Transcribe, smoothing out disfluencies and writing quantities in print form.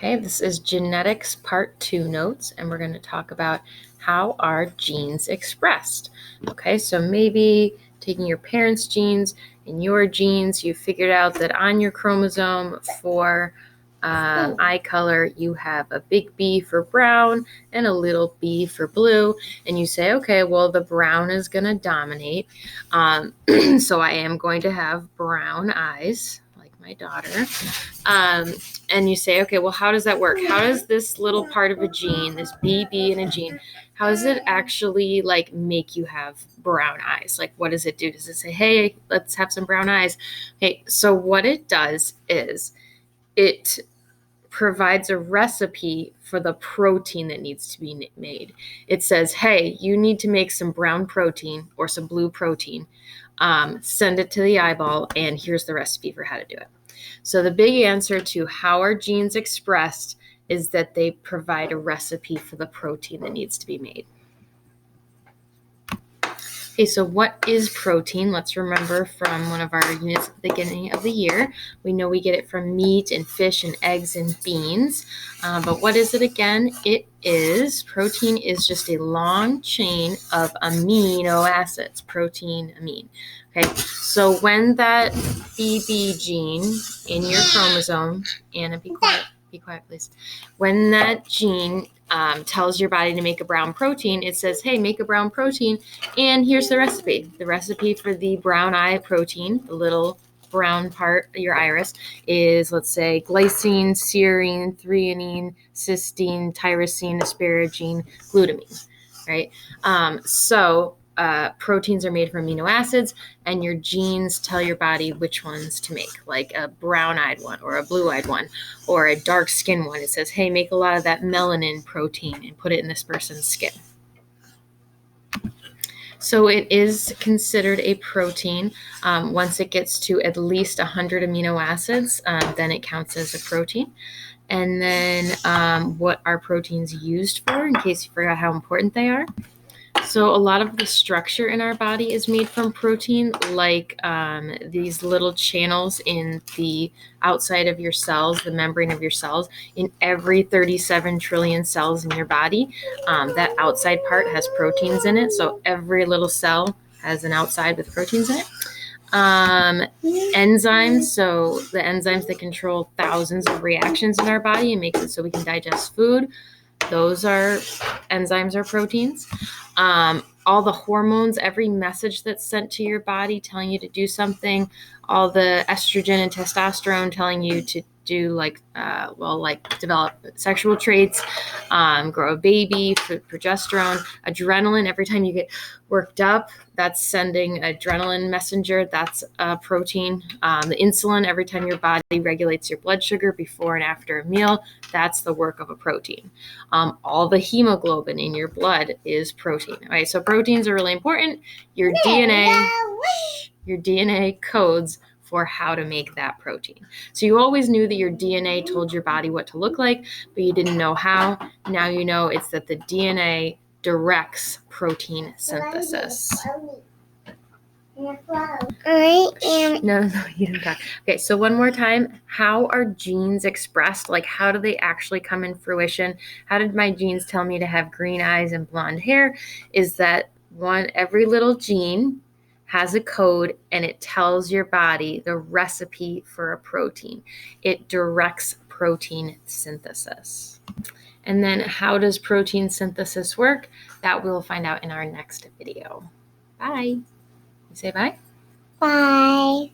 Okay, this is genetics part 2 notes, and we're going to talk about how are genes expressed. Okay, so maybe taking your parents' genes and your genes, you figured out that on your chromosome for eye color, you have a big B for brown and a little b for blue, and you say, okay, well, the brown is going to dominate, so I am going to have brown eyes, like my daughter. And you say, okay, well, how does that work? How does this little part of a gene, this BB in a gene, how does it actually make you have brown eyes? Like, what does it do? Does it say, hey, let's have some brown eyes? Okay, so what it does is it provides a recipe for the protein that needs to be made. It says, hey, you need to make some brown protein or some blue protein. Send it to the eyeball, and here's the recipe for how to do it. So the big answer to how are genes expressed is that they provide a recipe for the protein that needs to be made. Okay, so what is protein? Let's remember from one of our units at the beginning of the year. We know we get it from meat and fish and eggs and beans. But what is it again? Protein is just a long chain of amino acids, protein, amine. Okay, so when that BB gene in your chromosome, Anna, be quiet, please. When that gene tells your body to make a brown protein, it says, hey, make a brown protein, and here's the recipe. The recipe for the brown eye protein, the little brown part of your iris, is, let's say, glycine, serine, threonine, cysteine, tyrosine, asparagine, glutamine, right? Proteins are made from amino acids, and your genes tell your body which ones to make, like a brown-eyed one or a blue-eyed one or a dark-skinned one. It says, hey, make a lot of that melanin protein and put it in this person's skin. So it is considered a protein. Once it gets to at least 100 amino acids, then it counts as a protein. And then what are proteins used for, in case you forgot how important they are? So a lot of the structure in our body is made from protein, like these little channels in the outside of your cells, the membrane of your cells. In every 37 trillion cells in your body, that outside part has proteins in it. So every little cell has an outside with proteins in it. Enzymes, so the enzymes that control thousands of reactions in our body and makes it so we can digest food. Those are enzymes or proteins. All the hormones, every message that's sent to your body telling you to do something, all the estrogen and testosterone telling you to do develop sexual traits, grow a baby, progesterone, adrenaline. Every time you get worked up, that's sending adrenaline messenger. That's a protein. The insulin, every time your body regulates your blood sugar before and after a meal, that's the work of a protein. All the hemoglobin in your blood is protein. All right, so proteins are really important. Your DNA codes for how to make that protein. So you always knew that your DNA told your body what to look like, but you didn't know how. Now you know it's that the DNA directs protein synthesis. No, you didn't talk. Okay, so one more time. How are genes expressed? Like, how do they actually come in fruition? How did my genes tell me to have green eyes and blonde hair? Is that every little gene has a code, and it tells your body the recipe for a protein. It directs protein synthesis. And then how does protein synthesis work? That we'll find out in our next video. Bye. You say bye? Bye.